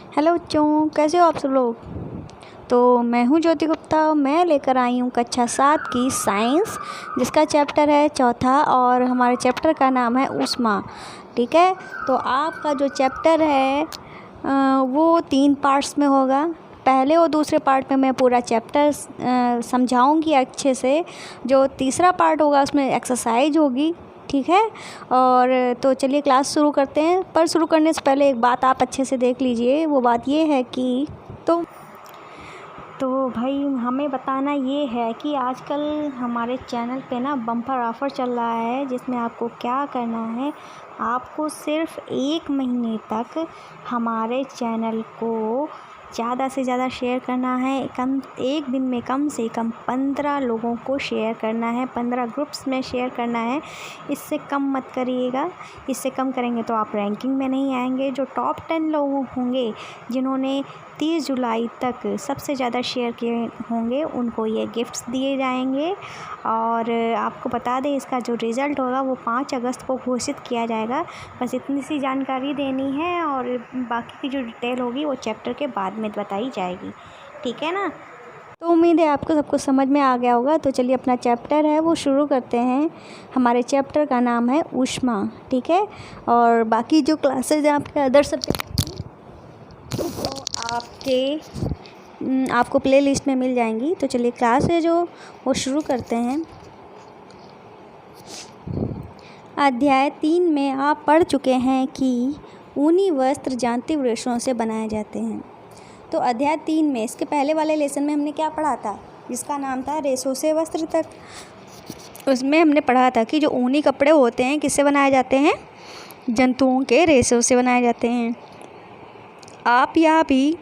Hello बच्चों, कैसे हो आप सब लोग। तो मैं हूँ ज्योति गुप्ता। मैं लेकर आई हूँ कक्षा 7 की साइंस, जिसका चैप्टर है चौथा और हमारे चैप्टर का नाम है ऊष्मा। ठीक है, तो आपका जो चैप्टर है वो 3 पार्ट्स में होगा। पहले और दूसरे पार्ट में मैं पूरा चैप्टर समझाऊंगी अच्छे से। जो तीसरा पार्ट होगा उसमें एक्सरसाइज होगी। ठीक है, और तो चलिए क्लास शुरू करते हैं। पर शुरू करने से पहले एक बात आप अच्छे से देख लीजिए। वो बात ये है कि तो भाई हमें बताना ये है कि आजकल हमारे चैनल पे ना बम्पर ऑफ़र चल रहा है, जिसमें आपको क्या करना है, आपको सिर्फ 1 महीने तक हमारे चैनल को ज़्यादा से ज़्यादा शेयर करना है। एक दिन में कम से कम 15 लोगों को शेयर करना है, 15 ग्रुप्स में शेयर करना है। इससे कम मत करिएगा। इससे कम करेंगे तो आप रैंकिंग में नहीं आएंगे। जो टॉप 10 लोग होंगे जिन्होंने 30 जुलाई तक सबसे ज़्यादा शेयर किए होंगे, उनको ये गिफ्ट्स दिए जाएंगे। और आपको बता दें, इसका जो रिज़ल्ट होगा वो 5 अगस्त को घोषित किया जाएगा। बस इतनी सी जानकारी देनी है, और बाकी की जो डिटेल होगी वो चैप्टर के बाद में बताई जाएगी। ठीक है ना। तो उम्मीद है आपको सबको समझ में आ गया होगा। तो चलिए अपना चैप्टर है वो शुरू करते हैं। हमारे चैप्टर का नाम है ऊष्मा। ठीक है, और बाकी जो क्लासेज हैं आपके अदर सब्जेक्ट आपको प्ले लिस्ट में मिल जाएंगी। तो चलिए क्लास है जो वो शुरू करते हैं। अध्याय 3 में आप पढ़ चुके हैं कि ऊनी वस्त्र जानतीव रेशों से बनाए जाते हैं। तो अध्याय 3 में, इसके पहले वाले लेसन में हमने क्या पढ़ा था, जिसका नाम था रेशों से वस्त्र तक। उसमें हमने पढ़ा था कि जो ऊनी कपड़े होते हैं किससे बनाए जाते हैं, जंतुओं के रेशों से बनाए जाते हैं। आप यह भी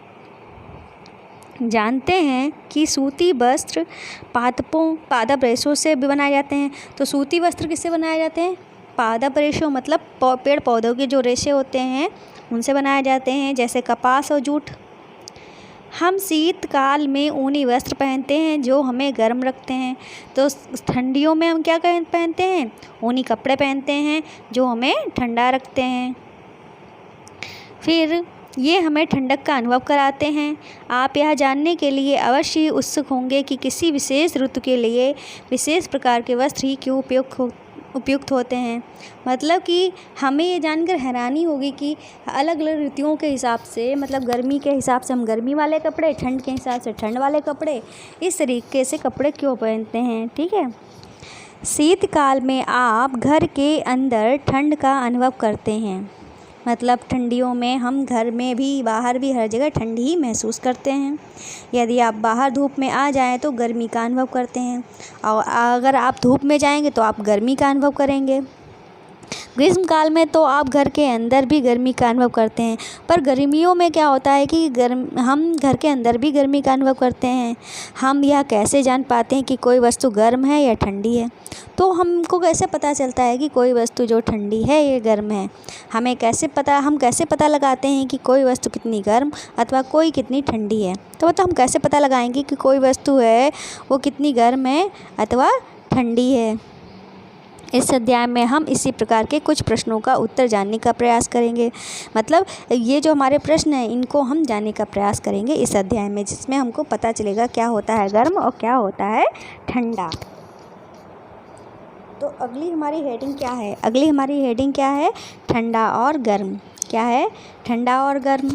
जानते हैं कि सूती वस्त्र पादप रेशों से भी बनाए जाते हैं। तो सूती वस्त्र किससे बनाए जाते हैं, पादप रेशों मतलब पेड़ पौधों के जो रेशे होते हैं उनसे बनाए जाते हैं, जैसे कपास और जूट। हम शीतकाल में ऊनी वस्त्र पहनते हैं जो हमें गर्म रखते हैं। तो ठंडियों में हम क्या पहनते हैं, ऊनी कपड़े पहनते हैं जो हमें ठंडा रखते हैं। फिर ये हमें ठंडक का अनुभव कराते हैं। आप यह जानने के लिए अवश्य ही उत्सुक होंगे कि किसी विशेष ऋतु के लिए विशेष प्रकार के वस्त्र ही क्यों उपयुक्त होते हैं। मतलब कि हमें ये जानकर हैरानी होगी कि अलग अलग ऋतुओं के हिसाब से, मतलब गर्मी के हिसाब से हम गर्मी वाले कपड़े, ठंड के हिसाब से ठंड वाले कपड़े, इस तरीके से कपड़े क्यों पहनते हैं। ठीक है, शीतकाल में आप घर के अंदर ठंड का अनुभव करते हैं। मतलब ठंडियों में हम घर में भी बाहर भी हर जगह ठंड ही महसूस करते हैं। यदि आप बाहर धूप में आ जाएं तो गर्मी का अनुभव करते हैं, और अगर आप धूप में जाएंगे तो आप गर्मी का अनुभव करेंगे। ग्रीष्म काल में तो आप घर के अंदर भी गर्मी का अनुभव करते हैं। पर गर्मियों में क्या होता है कि हम घर के अंदर भी गर्मी का अनुभव करते हैं। हम यह कैसे जान पाते हैं कि कोई वस्तु गर्म है या ठंडी है। तो हमको कैसे पता चलता है कि कोई वस्तु जो ठंडी है या गर्म है। हम कैसे पता लगाते हैं कि कोई वस्तु कितनी गर्म अथवा कोई कितनी ठंडी है। तो हम कैसे पता लगाएंगे कि कोई वस्तु है वो कितनी गर्म है अथवा ठंडी है। इस अध्याय में हम इसी प्रकार के कुछ प्रश्नों का उत्तर जानने का प्रयास करेंगे। मतलब ये जो हमारे प्रश्न हैं इनको हम जानने का प्रयास करेंगे इस अध्याय में, जिसमें हमको पता चलेगा क्या होता है गर्म और क्या होता है ठंडा। तो अगली हमारी हेडिंग क्या है, ठंडा और गर्म। क्या है, ठंडा और गर्म।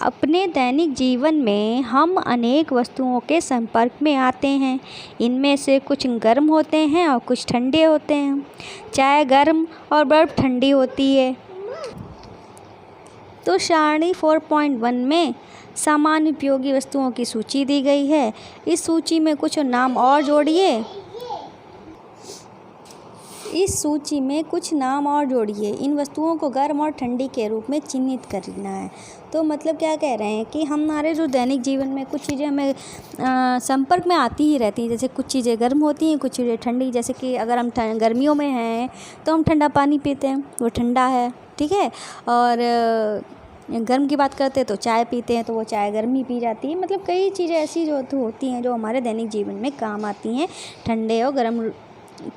अपने दैनिक जीवन में हम अनेक वस्तुओं के संपर्क में आते हैं। इनमें से कुछ गर्म होते हैं और कुछ ठंडे होते हैं। चाय गर्म और बर्फ़ ठंडी होती है। तो सारणी 4.1 में सामान्य उपयोगी वस्तुओं की सूची दी गई है। इस सूची में कुछ नाम और जोड़िए। इन वस्तुओं को गर्म और ठंडी के रूप में चिन्हित करना है। तो मतलब क्या कह रहे हैं कि हमारे जो दैनिक जीवन में कुछ चीज़ें हमें संपर्क में आती ही रहती हैं। जैसे कुछ चीज़ें गर्म होती हैं, कुछ चीज़ें ठंडी। जैसे कि अगर हम गर्मियों में हैं तो हम ठंडा पानी पीते हैं, वो ठंडा है। ठीक है, और गर्म की बात करते हैं तो चाय पीते हैं तो वो चाय गर्म ही पी जाती है। मतलब कई चीज़ें ऐसी जो होती हैं जो हमारे दैनिक जीवन में काम आती हैं ठंडे और गर्म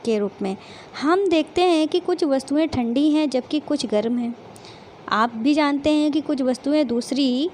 के रूप में। हम देखते हैं कि कुछ वस्तुएं ठंडी हैं जबकि कुछ गर्म हैं। आप भी जानते हैं कि कुछ वस्तुएं दूसरी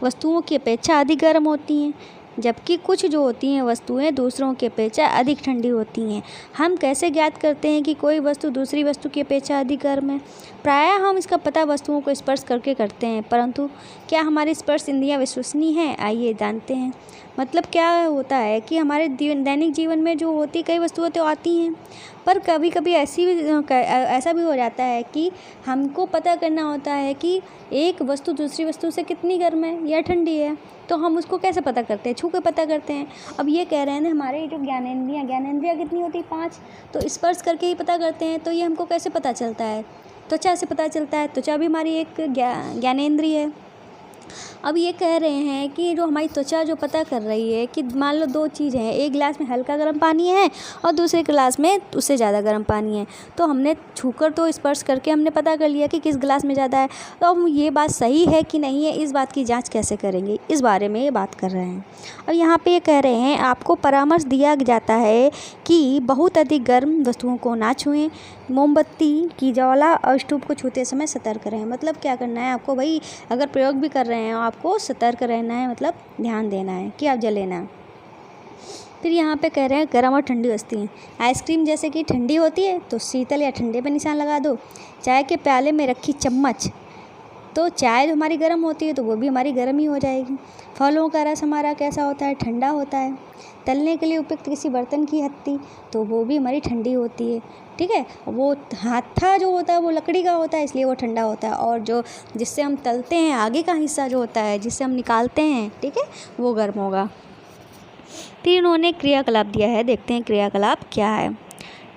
वस्तुओं की अपेक्षा अधिक गर्म होती हैं, जबकि कुछ जो होती हैं वस्तुएं दूसरों की अपेक्षा अधिक ठंडी होती हैं। हम कैसे ज्ञात करते हैं कि कोई वस्तु दूसरी वस्तु की अपेक्षा अधिक गर्म है? प्रायः हम इसका पता वस्तुओं को स्पर्श करके करते हैं, परंतु क्या हमारी स्पर्श इंद्रियां विश्वसनीय हैं? आइए जानते हैं। मतलब क्या होता है कि हमारे दैनिक जीवन में जो होती कई वस्तुएं तो आती हैं, पर कभी कभी ऐसा भी हो जाता है कि हमको पता करना होता है कि एक वस्तु दूसरी वस्तु से कितनी गर्म है या ठंडी है। तो हम उसको कैसे पता करते हैं? छू के पता करते हैं। अब ये कह रहे हैं ना, हमारे जो ज्ञानेंद्रियाँ कितनी होती है? 5। तो स्पर्श करके ही पता करते हैं। तो ये हमको कैसे पता चलता है? त्वचा से पता चलता है। त्वचा भी हमारी एक ज्ञानेंद्रिय है। अब ये कह रहे हैं कि जो हमारी त्वचा जो पता कर रही है कि मान लो 2 चीज़ हैं, एक गिलास में हल्का गर्म पानी है और दूसरे गिलास में उससे ज़्यादा गर्म पानी है। तो हमने छूकर तो स्पर्श करके हमने पता कर लिया कि किस गिलास में ज़्यादा है। तो अब ये बात सही है कि नहीं है, इस बात की जांच कैसे करेंगे? इस बारे में ये बात कर रहे हैं। अब यहाँ पे ये कह रहे हैं आपको परामर्श दिया जाता है कि बहुत अधिक गर्म वस्तुओं को ना छुएं, मोमबत्ती की ज्वाला और स्टोव को छूते समय सतर्क रहें। मतलब क्या करना है आपको? भाई अगर प्रयोग भी कर रहे हैं आपको सतर्क रहना है, मतलब ध्यान देना है कि आप जले ना। फिर यहाँ पे कह रहे हैं गर्म और ठंडी वस्तुएं। आइसक्रीम जैसे कि ठंडी होती है तो शीतल या ठंडे पे निशान लगा दो। चाय के प्याले में रखी चम्मच, तो चाय जो हमारी गर्म होती है तो वो भी हमारी गर्म ही हो जाएगी। फलों का रस हमारा कैसा होता है? ठंडा होता है। तलने के लिए उपयुक्त किसी बर्तन की हत्ती, तो वो भी हमारी ठंडी होती है। ठीक है, वो हाथा जो होता है वो लकड़ी का होता है, इसलिए वो ठंडा होता है। और जो जिससे हम तलते हैं आगे का हिस्सा जो होता है जिससे हम निकालते हैं, ठीक है, वो गर्म होगा। फिर इन्होंने क्रियाकलाप दिया है, देखते हैं क्रियाकलाप क्या है।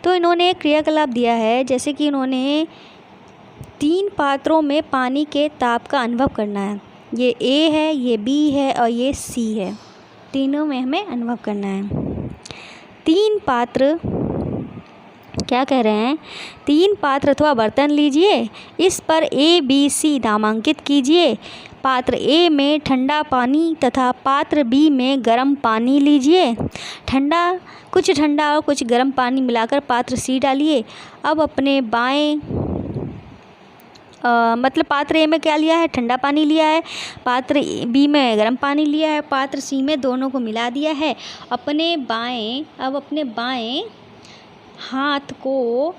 तो इन्होंने क्रियाकलाप दिया है जैसे कि इन्होंने 3 पात्रों में पानी के ताप का अनुभव करना है। ये A है, ये B है और ये C है। तीनों में हमें अनुभव करना है। 3 पात्र क्या कह रहे हैं? 3 पात्र अथवा बर्तन लीजिए, इस पर A, B, C नामांकित कीजिए। पात्र A में ठंडा पानी तथा पात्र B में गर्म पानी लीजिए। कुछ ठंडा और कुछ गर्म पानी मिलाकर पात्र C डालिए। अब अपने बाएं मतलब पात्र A में क्या लिया है? ठंडा पानी लिया है। पात्र B में गर्म पानी लिया है। पात्र C में दोनों को मिला दिया है। अपने बाएं हाथ को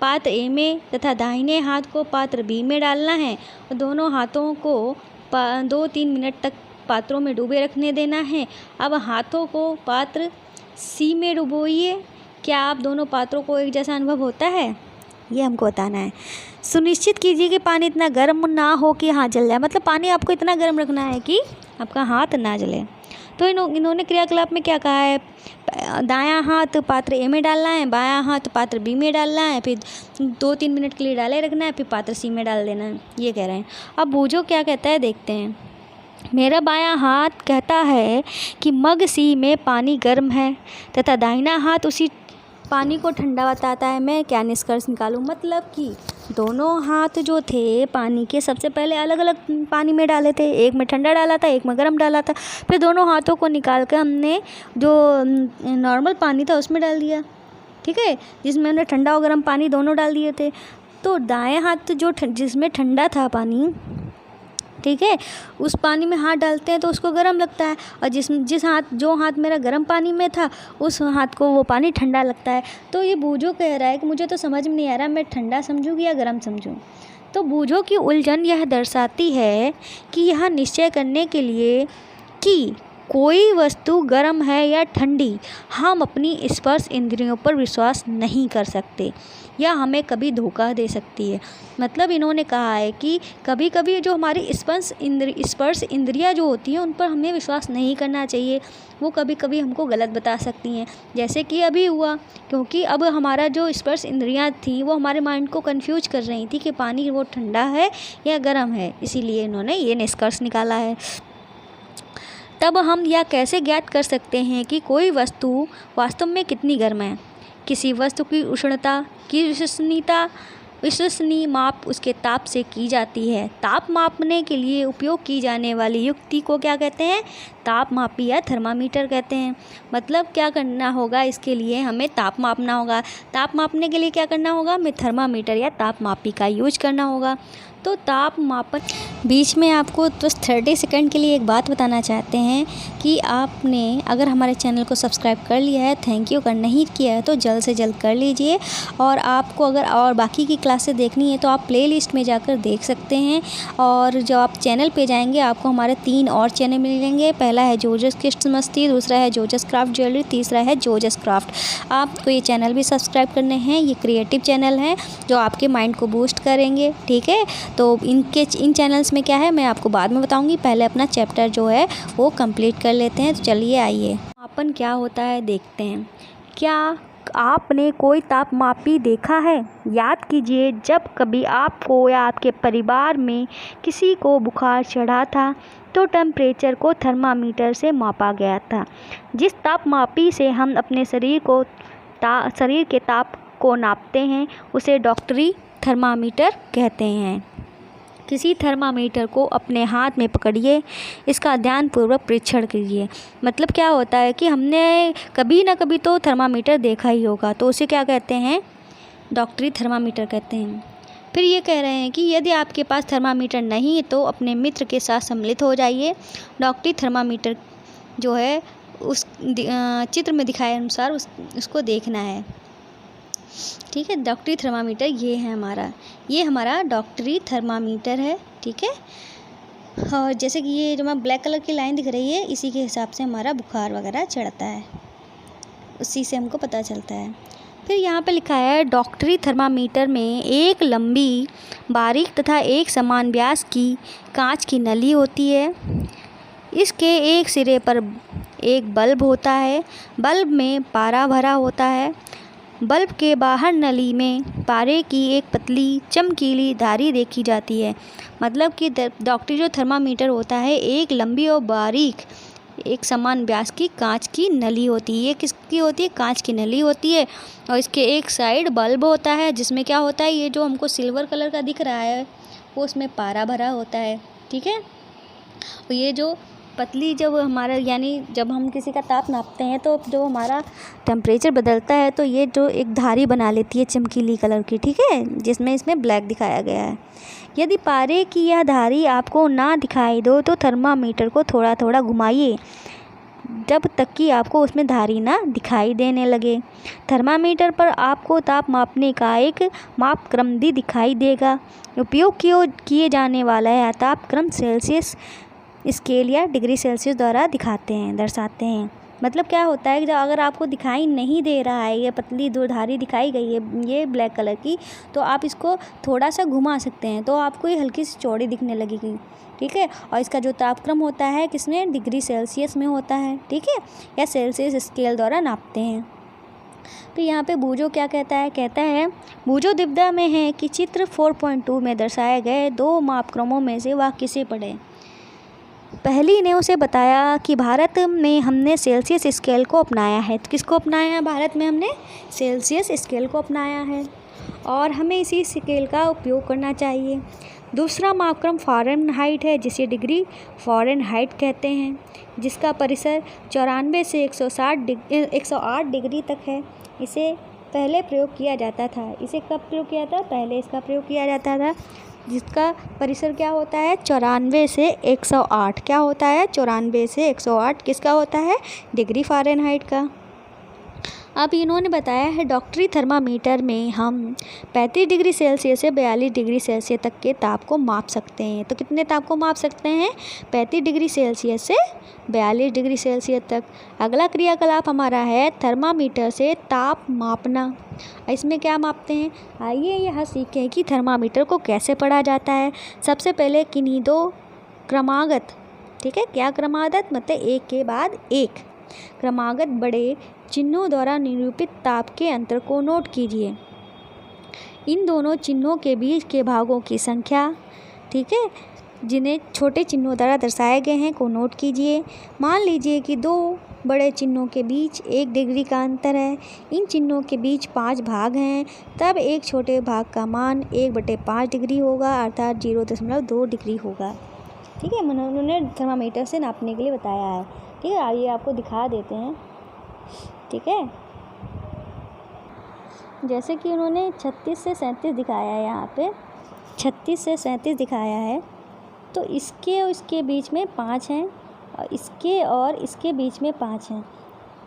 पात्र A में तथा दाहिने हाथ को पात्र B में डालना है और दोनों हाथों को 2-3 मिनट तक पात्रों में डूबे रखने देना है। अब हाथों को पात्र C में डुबोइए। क्या आप दोनों पात्रों को एक जैसा अनुभव होता है? ये हमको बताना है। सुनिश्चित कीजिए कि पानी इतना गर्म ना हो कि हाथ जल जाए। मतलब पानी आपको इतना गर्म रखना है कि आपका हाथ ना जले। तो इन्होंने क्रियाकलाप में क्या कहा है? दायां हाथ पात्र A में डालना है, बायां हाथ पात्र B में डालना है, फिर 2-3 मिनट के लिए डाले रखना है, फिर पात्र C में डाल देना है। ये कह रहे हैं। अब बूझो क्या कहता है, देखते हैं। मेरा बायां हाथ कहता है कि मग C में पानी गर्म है तथा दाहिना हाथ उसी पानी को ठंडा बताता है। मैं क्या निष्कर्ष निकालूं? मतलब कि दोनों हाथ जो थे पानी के सबसे पहले अलग अलग पानी में डाले थे। एक में ठंडा डाला था, एक में गर्म डाला था। फिर दोनों हाथों को निकाल कर हमने जो नॉर्मल पानी था उसमें डाल दिया, ठीक है, जिसमें हमने ठंडा और गर्म पानी दोनों डाल दिए थे। तो दाएं हाथ जिसमें ठंडा था पानी, ठीक है, उस पानी में हाथ डालते हैं तो उसको गर्म लगता है, और जो हाथ मेरा गर्म पानी में था उस हाथ को वो पानी ठंडा लगता है। तो ये बूझो कह रहा है कि मुझे तो समझ में नहीं आ रहा मैं ठंडा समझूँ या गर्म समझूँ। तो बूझो की उलझन यह दर्शाती है कि यह निश्चय करने के लिए कि कोई वस्तु गर्म है या ठंडी हम अपनी स्पर्श इंद्रियों पर विश्वास नहीं कर सकते, या हमें कभी धोखा दे सकती है। मतलब इन्होंने कहा है कि कभी कभी जो हमारी स्पर्श इंद्रियां जो होती हैं उन पर हमें विश्वास नहीं करना चाहिए। वो कभी कभी हमको गलत बता सकती हैं, जैसे कि अभी हुआ, क्योंकि अब हमारा जो स्पर्श इंद्रियां थी वो हमारे माइंड को कंफ्यूज कर रही थी कि पानी वो ठंडा है या गर्म है। इसीलिए इन्होंने ये निष्कर्ष निकाला है। तब हम यह कैसे ज्ञात कर सकते हैं कि कोई वस्तु वास्तव में कितनी गर्म है? किसी वस्तु की उष्णता की विश्वसनीयता विश्वसनीय माप उसके ताप से की जाती है। ताप मापने के लिए उपयोग की जाने वाली युक्ति को क्या कहते हैं? तापमापी या थर्मामीटर कहते हैं। मतलब क्या करना होगा, इसके लिए हमें ताप मापना होगा। ताप मापने के लिए क्या करना होगा? हमें थर्मामीटर या तापमापी का यूज करना होगा। तो ताप मापन। बीच में आपको बस 30 सेकंड के लिए एक बात बताना चाहते हैं कि आपने अगर हमारे चैनल को सब्सक्राइब कर लिया है, थैंक यू। अगर नहीं किया है तो जल्द से जल्द कर लीजिए। और आपको अगर और बाकी की क्लासेस देखनी है तो आप प्लेलिस्ट में जाकर देख सकते हैं। और जब आप चैनल पे जाएंगे आपको हमारे 3 और चैनल मिलेंगे। पहला है जोजस किड्स मस्ती, दूसरा है जोजस क्राफ्ट ज्वेलरी, तीसरा है जोजस क्राफ्ट। आपको ये चैनल भी सब्सक्राइब करने हैं। ये क्रिएटिव चैनल हैं जो आपके माइंड को बूस्ट करेंगे, ठीक है। तो इन चैनल्स में क्या है मैं आपको बाद में बताऊंगी। पहले अपना चैप्टर जो है वो कंप्लीट कर लेते हैं। तो चलिए आइए मापन क्या होता है देखते हैं। क्या आपने कोई तापमापी देखा है? याद कीजिए, जब कभी आपको या आपके परिवार में किसी को बुखार चढ़ा था तो टेम्परेचर को थर्मामीटर से मापा गया था। जिस तापमापी से हम अपने शरीर के ताप को नापते हैं उसे डॉक्टरी थर्मामीटर कहते हैं। किसी थर्मामीटर को अपने हाथ में पकड़िए, इसका ध्यानपूर्वक परीक्षण कीजिए। मतलब क्या होता है कि हमने कभी ना कभी तो थर्मामीटर देखा ही होगा, तो उसे क्या कहते हैं? डॉक्टरी थर्मामीटर कहते हैं। फिर ये कह रहे हैं कि यदि आपके पास थर्मामीटर नहीं है तो अपने मित्र के साथ सम्मिलित हो जाइए। डॉक्टरी थर्मामीटर जो है उस चित्र में दिखाए अनुसार उसको देखना है, ठीक है। डॉक्टरी थर्मामीटर ये हमारा डॉक्टरी थर्मामीटर है, ठीक है। और जैसे कि ये जो हमारा ब्लैक कलर की लाइन दिख रही है, इसी के हिसाब से हमारा बुखार वगैरह चढ़ता है, उसी से हमको पता चलता है। फिर यहाँ पे लिखा है डॉक्टरी थर्मामीटर में एक लंबी, बारीक तथा एक समान व्यास की कांच की नली होती है। इसके एक सिरे पर एक बल्ब होता है। बल्ब में पारा भरा होता है। बल्ब के बाहर नली में पारे की एक पतली चमकीली धारी देखी जाती है। मतलब कि डॉक्टरी जो थर्मामीटर होता है एक लंबी और बारीक एक समान व्यास की कांच की नली होती है। ये किसकी होती है? कांच की नली होती है। और इसके एक साइड बल्ब होता है जिसमें क्या होता है, ये जो हमको सिल्वर कलर का दिख रहा है वो उसमें पारा भरा होता है, ठीक है। और ये जो पतली जब हमारा यानी जब हम किसी का ताप नापते हैं तो जो हमारा टेम्परेचर बदलता है तो ये जो एक धारी बना लेती है चमकीली कलर की, ठीक है, जिसमें इसमें ब्लैक दिखाया गया है। यदि पारे की यह धारी आपको ना दिखाई दो तो थर्मामीटर को थोड़ा थोड़ा घुमाइए जब तक कि आपको उसमें धारी ना दिखाई देने लगे। थर्मामीटर पर आपको ताप मापने का एक मापक्रम भी दिखाई देगा। उपयोग किए जाने वाला यह तापक्रम सेल्सियस स्केल या डिग्री सेल्सियस द्वारा दर्शाते हैं। मतलब क्या होता है कि जब अगर आपको दिखाई नहीं दे रहा है, ये पतली दो धारी दिखाई गई है ये ब्लैक कलर की, तो आप इसको थोड़ा सा घुमा सकते हैं तो आपको ये हल्की सी चौड़ी दिखने लगेगी, ठीक है। और इसका जो तापक्रम होता है किसमें? डिग्री सेल्सियस में होता है, ठीक है, या सेल्सियस स्केल द्वारा नापते हैं। तो यहाँ पे बूजो क्या कहता है बूजो दुविधा में है कि चित्र 4.2 में दर्शाए गए 2 मापक्रमों में से वह किसे पढ़े। पहली ने उसे बताया कि भारत में हमने सेल्सियस स्केल को अपनाया है। तो किसको अपनाया है? भारत में हमने सेल्सियस स्केल को अपनाया है और हमें इसी स्केल का उपयोग करना चाहिए। दूसरा मापक्रम फ़ारेनहाइट है जिसे डिग्री फ़ारेनहाइट कहते हैं, जिसका परिसर 94 से 108 डिग्री तक है। इसे पहले प्रयोग किया जाता था। इसे कब प्रयोग किया था? पहले इसका प्रयोग किया जाता था, जिसका परिसर क्या होता है? 94 से 108। क्या होता है? 94 से 108 किसका होता है? डिग्री फ़ारेनहाइट का। अब इन्होंने बताया है डॉक्टरी थर्मामीटर में हम 35 डिग्री सेल्सियस से 42 डिग्री सेल्सियस तक के ताप को माप सकते हैं। तो कितने ताप को माप सकते हैं? 35 डिग्री सेल्सियस से 42 डिग्री सेल्सियस तक। अगला क्रियाकलाप हमारा है थर्मामीटर से ताप मापना। इसमें क्या मापते हैं? आइए यह सीखें कि थर्मामीटर को कैसे पढ़ा जाता है। सबसे पहले किन्हीं 2 क्रमागत, ठीक है, क्या क्रमागत? मतलब एक के बाद एक क्रमागत बड़े चिन्हों द्वारा निरूपित ताप के अंतर को नोट कीजिए। इन दोनों चिन्हों के बीच के भागों की संख्या, ठीक है, जिन्हें छोटे चिन्हों द्वारा दर्शाए गए हैं, को नोट कीजिए। मान लीजिए कि 2 बड़े चिन्हों के बीच 1 डिग्री का अंतर है। इन चिन्हों के बीच 5 भाग हैं, तब एक छोटे भाग का मान 1/5 डिग्री होगा, अर्थात 0.2 डिग्री होगा। ठीक है, उन्होंने थर्मामीटर से नापने के लिए बताया है। ठीक है, आइए आपको दिखा देते हैं। ठीक है, जैसे कि उन्होंने 36 से 37 दिखाया है, यहाँ पे 36 से 37 दिखाया है, तो इसके और इसके बीच में 5 हैं और इसके बीच में 5 हैं।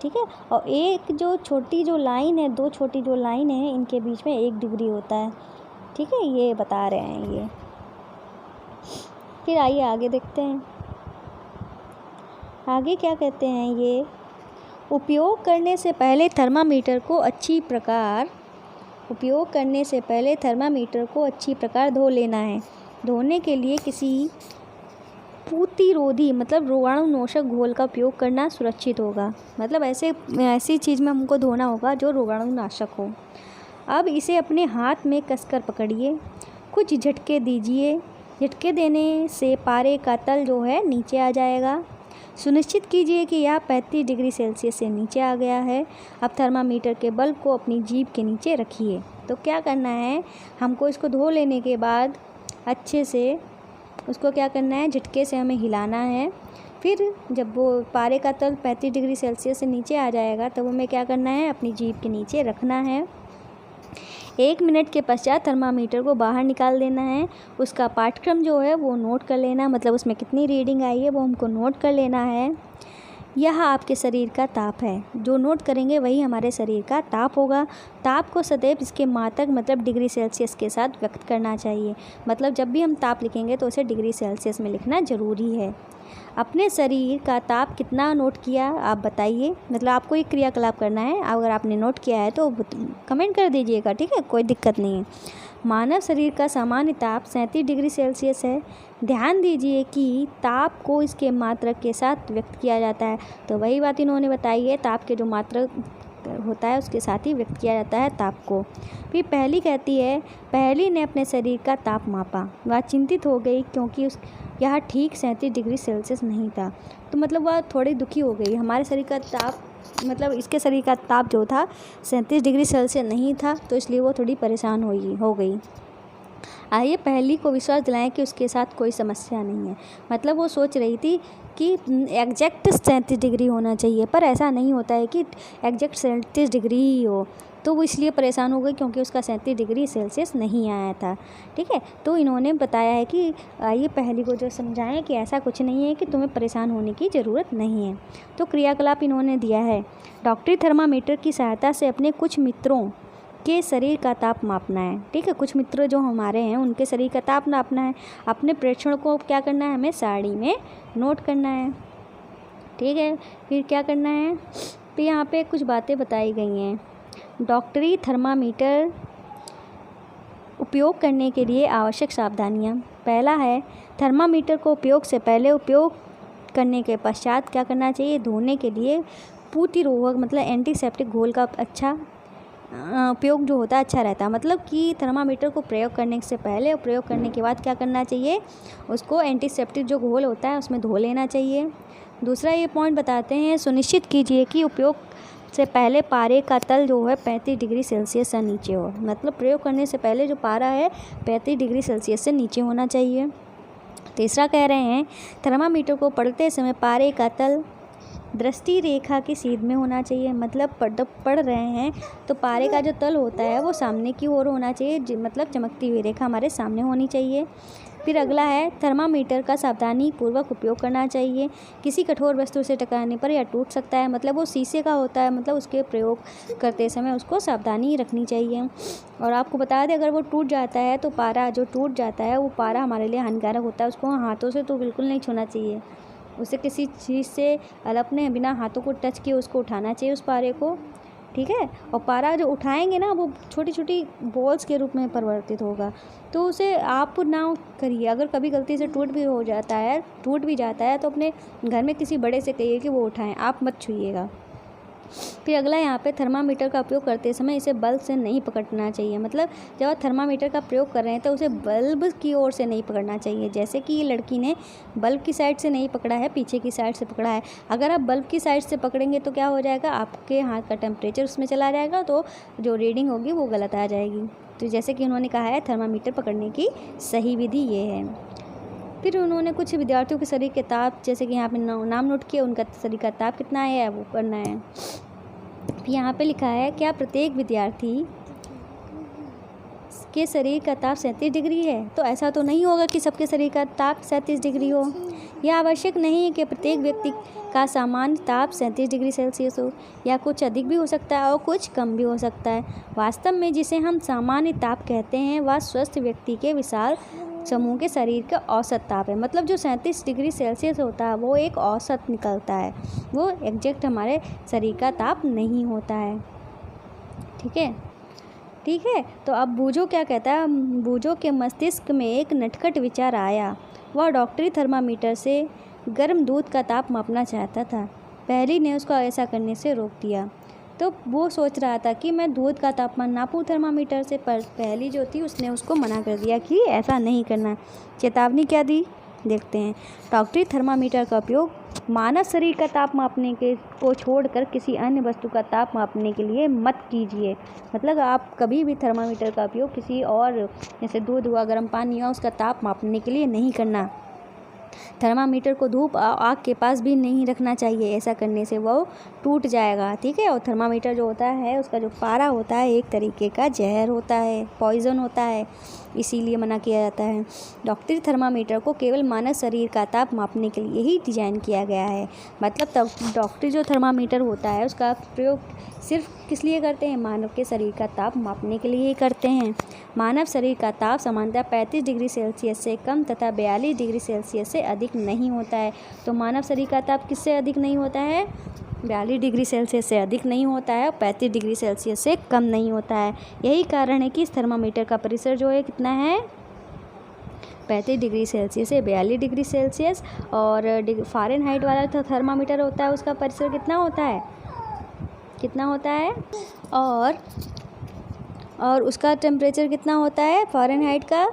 ठीक है, और एक जो छोटी जो लाइन है, 2 छोटी जो लाइन है, इनके बीच में 1 डिग्री होता है। ठीक है, ये बता रहे हैं ये। फिर आइए आगे देखते हैं, आगे क्या कहते हैं ये। उपयोग करने से पहले थर्मामीटर को अच्छी प्रकार धो लेना है। धोने के लिए किसी प्रतिरोधी मतलब रोगाणुनाशक घोल का उपयोग करना सुरक्षित होगा। मतलब ऐसी चीज़ में हमको धोना होगा जो रोगाणुनाशक हो। अब इसे अपने हाथ में कसकर पकड़िए, कुछ झटके दीजिए। झटके देने से पारे का तल जो है नीचे आ जाएगा। सुनिश्चित कीजिए कि यह 35 डिग्री सेल्सियस से नीचे आ गया है। अब थर्मामीटर के बल्ब को अपनी जीभ के नीचे रखिए। तो क्या करना है, हमको इसको धो लेने के बाद अच्छे से उसको क्या करना है, झटके से हमें हिलाना है। फिर जब वो पारे का तल 35 डिग्री सेल्सियस से नीचे आ जाएगा तब हमें क्या करना है, अपनी जीभ के नीचे रखना है। 1 मिनट के पश्चात थर्मामीटर को बाहर निकाल देना है। उसका पाठक्रम जो है वो नोट कर लेना, मतलब उसमें कितनी रीडिंग आई है वो हमको नोट कर लेना है। यह आपके शरीर का ताप है, जो नोट करेंगे वही हमारे शरीर का ताप होगा। ताप को सदैव इसके मात्रक मतलब डिग्री सेल्सियस के साथ व्यक्त करना चाहिए। मतलब जब भी हम ताप लिखेंगे तो उसे डिग्री सेल्सियस में लिखना ज़रूरी है। अपने शरीर का ताप कितना नोट किया आप बताइए। मतलब आपको एक क्रियाकलाप करना है, अगर आपने नोट किया है तो कमेंट कर दीजिएगा। ठीक है, कोई दिक्कत नहीं है। मानव शरीर का सामान्य ताप 37 डिग्री सेल्सियस है। ध्यान दीजिए कि ताप को इसके मात्रक के साथ व्यक्त किया जाता है। तो वही बात इन्होंने बताई है, ताप के जो मात्रक होता है उसके साथ ही व्यक्त किया जाता है ताप को। फिर पहली कहती है, पहली ने अपने शरीर का ताप मापा। वह चिंतित हो गई क्योंकि यह ठीक 37 डिग्री सेल्सियस नहीं था। तो मतलब वह थोड़ी दुखी हो गई। हमारे शरीर का ताप मतलब इसके शरीर का ताप जो था 37 डिग्री सेल्सियस नहीं था, तो इसलिए वो थोड़ी परेशान हो गई। आइए पहली को विश्वास दिलाएं कि उसके साथ कोई समस्या नहीं है। मतलब वो सोच रही थी कि एग्जैक्ट 37 डिग्री होना चाहिए, पर ऐसा नहीं होता है कि एग्जैक्ट 37 डिग्री ही हो। तो वो इसलिए परेशान हो गई क्योंकि उसका 37 डिग्री सेल्सियस नहीं आया था। ठीक है, तो इन्होंने बताया है कि ये पहली को जो समझाएं कि ऐसा कुछ नहीं है कि तुम्हें परेशान होने की ज़रूरत नहीं है। तो क्रियाकलाप इन्होंने दिया है, डॉक्टरी थर्मामीटर की सहायता से अपने कुछ मित्रों के शरीर का ताप मापना है। ठीक है, कुछ मित्र जो हमारे हैं उनके शरीर का ताप नापना है। अपने प्रेक्षण को क्या करना है, हमें सारणी में नोट करना है। ठीक है, फिर क्या करना है, फिर यहाँ पे कुछ बातें बताई गई हैं। डॉक्टरी थर्मामीटर उपयोग करने के लिए आवश्यक सावधानियाँ। पहला है, थर्मामीटर को उपयोग से पहले उपयोग करने के पश्चात क्या करना चाहिए, धोने के लिए प्रतिरोधक मतलब एंटीसेप्टिक घोल का अच्छा उपयोग जो होता है अच्छा रहता है। मतलब कि थर्मामीटर को प्रयोग करने से पहले और प्रयोग करने के बाद क्या करना चाहिए, उसको एंटीसेप्टिक जो घोल होता है उसमें धो लेना चाहिए। दूसरा ये पॉइंट बताते हैं, सुनिश्चित कीजिए कि उपयोग से पहले पारे का तल जो है 35 डिग्री सेल्सियस से नीचे हो। मतलब प्रयोग करने से पहले जो पारा है 35 डिग्री सेल्सियस से नीचे होना चाहिए। तीसरा कह रहे हैं, थर्मामीटर को पढ़ते समय पारे का तल दृष्टि रेखा की सीध में होना चाहिए। मतलब पढ़ रहे हैं तो पारे का जो तल होता है वो सामने की ओर होना चाहिए, मतलब चमकती हुई रेखा हमारे सामने होनी चाहिए। फिर अगला है, थर्मामीटर का सावधानी पूर्वक उपयोग करना चाहिए। किसी कठोर वस्तु से टकराने पर यह टूट सकता है। मतलब वो शीशे का होता है, मतलब उसके प्रयोग करते समय उसको सावधानी रखनी चाहिए। और आपको बता दें, अगर वो टूट जाता है तो पारा जो टूट जाता है वो पारा हमारे लिए हानिकारक होता है। उसको हाथों से तो बिल्कुल नहीं छूना चाहिए, उसे किसी चीज़ से अपने बिना हाथों को टच किए उसको उठाना चाहिए उस पारे को। ठीक है, और पारा जो उठाएंगे ना वो छोटी छोटी बॉल्स के रूप में परिवर्तित होगा, तो उसे आप ना करिए। अगर कभी गलती से टूट भी जाता है तो अपने घर में किसी बड़े से कहिए कि वो उठाएं, आप मत छूइएगा। फिर अगला यहाँ पे थर्मामीटर का उपयोग करते समय इसे बल्ब से नहीं पकड़ना चाहिए। मतलब जब आप थर्मामीटर का प्रयोग कर रहे हैं तो उसे बल्ब की ओर से नहीं पकड़ना चाहिए। जैसे कि ये लड़की ने बल्ब की साइड से नहीं पकड़ा है, पीछे की साइड से पकड़ा है। अगर आप बल्ब की साइड से पकड़ेंगे तो क्या हो जाएगा, आपके हाथ का टेम्परेचर उसमें चला जाएगा, तो जो रीडिंग होगी वो गलत आ जाएगी। तो जैसे कि उन्होंने कहा है थर्मामीटर पकड़ने की सही विधि ये है। फिर उन्होंने कुछ विद्यार्थियों के शरीर के ताप, जैसे कि यहाँ पे नाम नोट किया, उनका शरीर का ताप कितना है वो करना है। फिर यहाँ पे लिखा है क्या प्रत्येक विद्यार्थी के शरीर का ताप 37 डिग्री है। तो ऐसा तो नहीं होगा कि सबके शरीर का ताप 37 डिग्री हो। यह आवश्यक नहीं है कि प्रत्येक व्यक्ति का सामान्य ताप 37 डिग्री सेल्सियस हो, या कुछ अधिक भी हो सकता है और कुछ कम भी हो सकता है। वास्तव में जिसे हम सामान्य ताप कहते हैं वह स्वस्थ व्यक्ति के विशाल समूह के शरीर का औसत ताप है। मतलब जो 37 डिग्री सेल्सियस होता है वो एक औसत निकलता है, वो एग्जैक्ट हमारे शरीर का ताप नहीं होता है। ठीक है। तो अब बूझो क्या कहता है, बूझो के मस्तिष्क में एक नटखट विचार आया। वह डॉक्टरी थर्मामीटर से गर्म दूध का ताप मापना चाहता था। पहली ने उसको ऐसा करने से रोक दिया। तो वो सोच रहा था कि मैं दूध का तापमान नापूं थर्मामीटर से, पर पहली जो थी उसने उसको मना कर दिया कि ऐसा नहीं करना। चेतावनी क्या दी, देखते हैं। डॉक्टरी थर्मामीटर का उपयोग मानव शरीर का ताप मापने के को छोड़कर किसी अन्य वस्तु का ताप मापने के लिए मत कीजिए। मतलब आप कभी भी थर्मामीटर का उपयोग किसी और, जैसे दूध हुआ, गर्म पानी हुआ, उसका ताप मापने के लिए नहीं करना। थर्मामीटर को धूप आग के पास भी नहीं रखना चाहिए, ऐसा करने से वो टूट जाएगा। ठीक है। और थर्मामीटर जो होता है उसका जो पारा होता है एक तरीके का जहर होता है, पॉइजन होता है, इसीलिए मना किया जाता है। डॉक्टरी थर्मामीटर को केवल मानव शरीर का ताप मापने के लिए ही डिजाइन किया गया है। मतलब तब डॉक्टरी जो थर्मामीटर होता है उसका प्रयोग सिर्फ किस लिए करते हैं, मानव के शरीर का ताप मापने के लिए ही करते हैं। मानव शरीर का ताप सामान्यतः 35 डिग्री सेल्सियस से कम तथा 42 डिग्री सेल्सियस से अधिक नहीं होता है। तो मानव शरीर का ताप किससे अधिक नहीं होता है, 42 डिग्री सेल्सियस से अधिक नहीं होता है और 35 डिग्री सेल्सियस से कम नहीं होता है। यही कारण है कि इस थर्मामीटर का परिसर जो है कितना है, 35 डिग्री सेल्सियस से 42 डिग्री सेल्सियस। और फ़ारेनहाइट वाला जो थर्मामीटर होता है उसका परिसर कितना होता है, और उसका टेम्परेचर कितना होता है फ़ारेनहाइट का,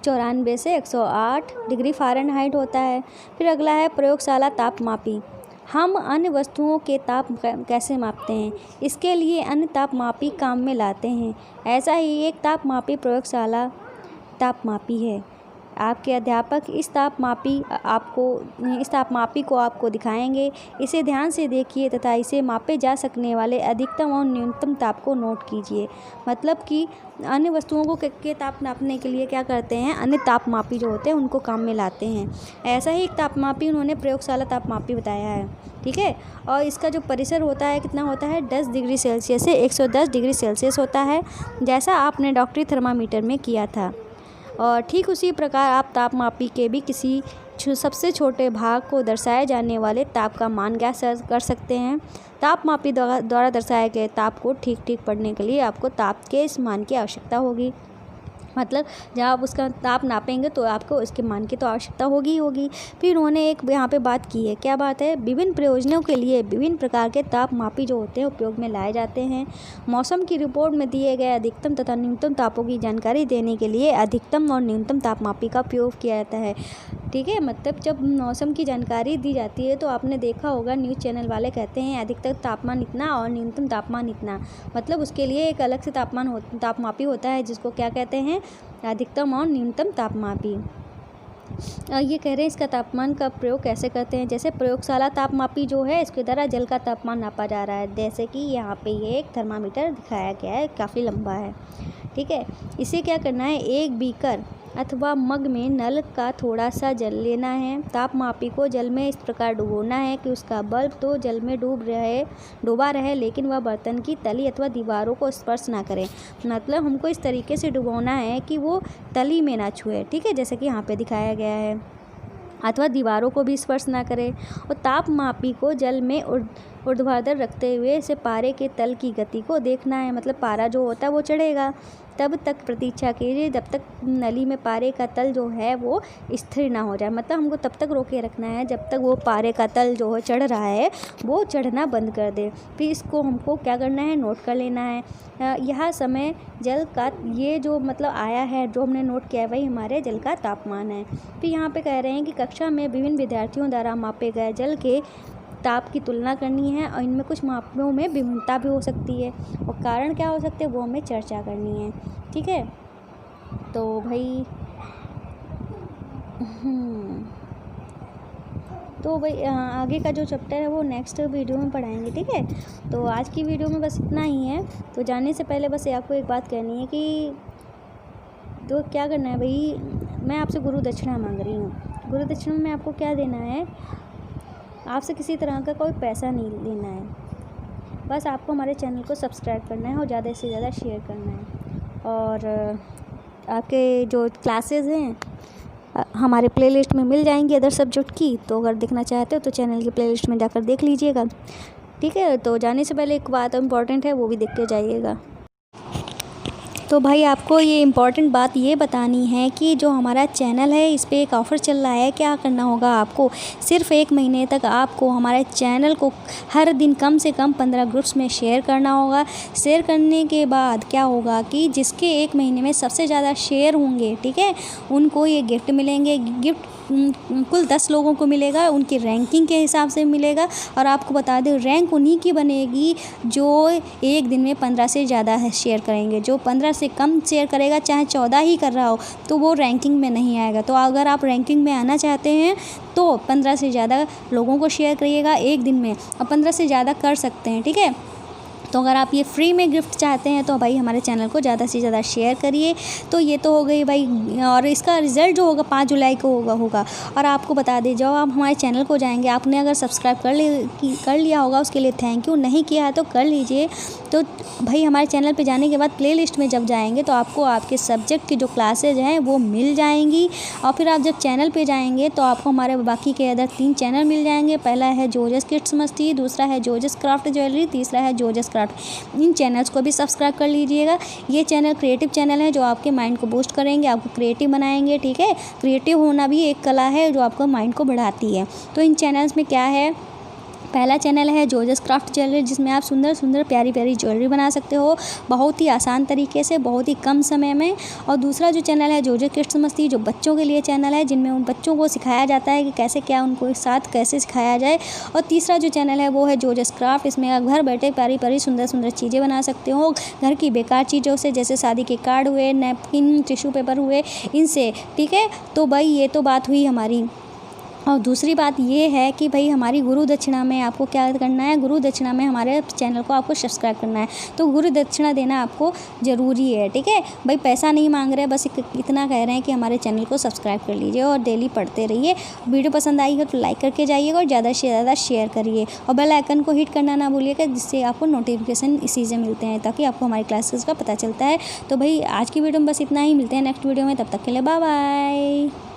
94 से 108 डिग्री फ़ारेनहाइट होता है। फिर अगला है प्रयोगशाला तापमापी। हम अन्य वस्तुओं के ताप कैसे मापते हैं, इसके लिए अन्य तापमापी काम में लाते हैं। ऐसा ही एक तापमापी प्रयोगशाला तापमापी है। आपके अध्यापक इस तापमापी को आपको दिखाएंगे। इसे ध्यान से देखिए तथा इसे मापे जा सकने वाले अधिकतम और न्यूनतम ताप को नोट कीजिए। मतलब कि अन्य वस्तुओं को के ताप नापने के लिए क्या करते हैं, अन्य तापमापी जो होते हैं उनको काम में लाते हैं। ऐसा ही एक तापमापी उन्होंने प्रयोगशाला तापमापी बताया है। ठीक है। और इसका जो परिसर होता है कितना होता है, 10 डिग्री सेल्सियस से 110 डिग्री सेल्सियस होता है, जैसा आपने डॉक्टरी थर्मामीटर में किया था। और ठीक उसी प्रकार आप तापमापी के भी किसी सबसे छोटे भाग को दर्शाए जाने वाले ताप का मान ज्ञात कर सकते हैं। तापमापी द्वारा दर्शाए गए ताप को ठीक पढ़ने के लिए आपको ताप के इस मान की आवश्यकता होगी। मतलब जब आप उसका ताप नापेंगे तो आपको उसके मान की तो आवश्यकता होगी। फिर उन्होंने एक यहाँ पे बात की है, क्या बात है, विभिन्न प्रयोजनों के लिए विभिन्न प्रकार के तापमापी जो होते हैं उपयोग में लाए जाते हैं। मौसम की रिपोर्ट में दिए गए अधिकतम तथा न्यूनतम तापों की जानकारी देने के लिए अधिकतम और न्यूनतम तापमापी का उपयोग किया जाता है। ठीक है। मतलब जब मौसम की जानकारी दी जाती है तो आपने देखा होगा न्यूज़ चैनल वाले कहते हैं अधिकतम तापमान इतना और न्यूनतम तापमान इतना। मतलब उसके लिए एक अलग से तापमापी होता है जिसको क्या कहते हैं, अधिकतम और न्यूनतम तापमापी। ये कह रहे हैं इसका तापमान का प्रयोग कैसे करते हैं। जैसे प्रयोगशाला तापमापी जो है इसके द्वारा जल का तापमान नापा जा रहा है। जैसे कि यहाँ पे ये एक थर्मामीटर दिखाया गया है, काफ़ी लंबा है। ठीक है। इसे क्या करना है, एक बीकर अथवा मग में नल का थोड़ा सा जल लेना है। तापमापी को जल में इस प्रकार डुबोना है कि उसका बल्ब तो जल में डूबा रहे लेकिन वह बर्तन की तली अथवा दीवारों को स्पर्श ना करे। मतलब हमको इस तरीके से डुबोना है कि वो तली में ना छुए। ठीक है। जैसे कि यहाँ पे दिखाया गया है, अथवा दीवारों को भी स्पर्श ना करे। और तापमापी को जल में ऊर्ध्वाधर रखते हुए इसे पारे के तल की गति को देखना है। मतलब पारा जो होता है वो चढ़ेगा, तब तक प्रतीक्षा कीजिए जब तक नली में पारे का तल जो है वो स्थिर ना हो जाए। मतलब हमको तब तक रोके रखना है जब तक वो पारे का तल जो है चढ़ रहा है वो चढ़ना बंद कर दे। फिर इसको हमको क्या करना है, नोट कर लेना है। यह समय जल का ये जो मतलब आया है, जो हमने नोट किया है वही हमारे जल का तापमान है। फिर यहाँ पे कह रहे हैं कि कक्षा में विभिन्न विद्यार्थियों द्वारा मापे गए जल के ताप की तुलना करनी है और इनमें कुछ मापों में भिन्नता भी हो सकती है और कारण क्या हो सकते हैं वो हमें चर्चा करनी है। ठीक है, तो भाई आगे का जो चैप्टर है वो नेक्स्ट वीडियो में पढ़ाएंगे। ठीक है, तो आज की वीडियो में बस इतना ही है। तो जाने से पहले बस आपको एक बात कहनी है कि तो क्या करना है भाई, मैं आपसे गुरु दक्षिणा मांग रही हूँ। गुरु दक्षिणा में आपको क्या देना है, आपसे किसी तरह का कोई पैसा नहीं लेना है। बस आपको हमारे चैनल को सब्सक्राइब करना है और ज़्यादा से ज़्यादा शेयर करना है। और आपके जो क्लासेस हैं हमारे प्लेलिस्ट में मिल जाएंगी अदर सब्जेक्ट की, तो अगर देखना चाहते हो तो चैनल की प्लेलिस्ट में जाकर देख लीजिएगा। ठीक है, तो जाने से पहले एक बात इम्पॉर्टेंट है वो भी देख के जाइएगा। तो भाई आपको ये इम्पॉर्टेंट बात ये बतानी है कि जो हमारा चैनल है इस पर एक ऑफ़र चल रहा है। क्या करना होगा आपको, सिर्फ 1 महीने तक आपको हमारे चैनल को हर दिन कम से कम 15 ग्रुप्स में शेयर करना होगा। शेयर करने के बाद क्या होगा कि जिसके 1 महीने में सबसे ज़्यादा शेयर होंगे, ठीक है, उनको ये गिफ्ट मिलेंगे। गिफ्ट कुल 10 लोगों को मिलेगा, उनकी रैंकिंग के हिसाब से मिलेगा। और आपको बता दें रैंक उन्हीं की बनेगी जो 1 दिन में 15 से ज़्यादा शेयर करेंगे। जो 15 से कम शेयर करेगा, चाहे 14 ही कर रहा हो, तो वो रैंकिंग में नहीं आएगा। तो अगर आप रैंकिंग में आना चाहते हैं तो 15 से ज़्यादा लोगों को शेयर करिएगा 1 दिन में, और 15 से ज़्यादा कर सकते हैं। ठीक है, तो अगर आप ये फ्री में गिफ्ट चाहते हैं तो भाई हमारे चैनल को ज़्यादा से ज़्यादा शेयर करिए। तो ये तो हो गई भाई, और इसका रिज़ल्ट जो होगा 5 जुलाई को होगा। और आपको बता दें, जब आप हमारे चैनल को जाएंगे, आपने अगर सब्सक्राइब कर लिया होगा उसके लिए थैंक यू, नहीं किया है तो कर लीजिए। तो भाई हमारे चैनल पे जाने के बाद प्लेलिस्ट में जब जाएंगे तो आपको आपके सब्जेक्ट की जो क्लासेज हैं वो मिल जाएंगी। और फिर आप जब चैनल पे जाएंगे तो आपको हमारे बाकी के अदर 3 चैनल मिल जाएंगे। पहला है जोजस किड्स मस्ती, दूसरा है जोजस क्राफ्ट ज्वेलरी, तीसरा है जोजस। इन चैनल्स को भी सब्सक्राइब कर लीजिएगा। ये चैनल क्रिएटिव चैनल है जो आपके माइंड को बूस्ट करेंगे, आपको क्रिएटिव बनाएंगे। ठीक है, क्रिएटिव होना भी एक कला है जो आपको माइंड को बढ़ाती है। तो इन चैनल्स में क्या है, पहला चैनल है जोजस क्राफ्ट ज्वेलरी, जिसमें आप सुंदर सुंदर प्यारी प्यारी ज्वेलरी बना सकते हो बहुत ही आसान तरीके से, बहुत ही कम समय में। और दूसरा जो चैनल है जोजस किड्स मस्ती, जो बच्चों के लिए चैनल है, जिनमें उन बच्चों को सिखाया जाता है कि कैसे क्या उनको एक साथ कैसे सिखाया जाए। और तीसरा जो चैनल है वो है जोजस क्राफ्ट, इसमें आप घर बैठे प्यारी प्यारी सुंदर सुंदर चीज़ें बना सकते हो घर की बेकार चीज़ों से, जैसे शादी के कार्ड हुए, नैपकिन, टिश्यू पेपर हुए, इनसे। ठीक है, तो भाई ये तो बात हुई हमारी। और दूसरी बात ये है कि भाई हमारी गुरु दक्षिणा में आपको क्या करना है, गुरु दक्षिणा में हमारे चैनल को आपको सब्सक्राइब करना है। तो गुरु दक्षिणा देना आपको ज़रूरी है। ठीक है भाई, पैसा नहीं मांग रहे, बस इतना कह रहे हैं कि हमारे चैनल को सब्सक्राइब कर लीजिए और डेली पढ़ते रहिए। वीडियो पसंद आई हो तो लाइक करके जाइएगा और ज़्यादा से ज़्यादा शेयर करिए, और बेल आइकन को हिट करना ना भूलिएगा, जिससे आपको नोटिफिकेशन इसी से मिलते हैं, ताकि आपको हमारी क्लासेस का पता चलता है। तो भाई आज की वीडियो में बस इतना ही, मिलते हैं नेक्स्ट वीडियो में, तब तक के लिए बाय बाय।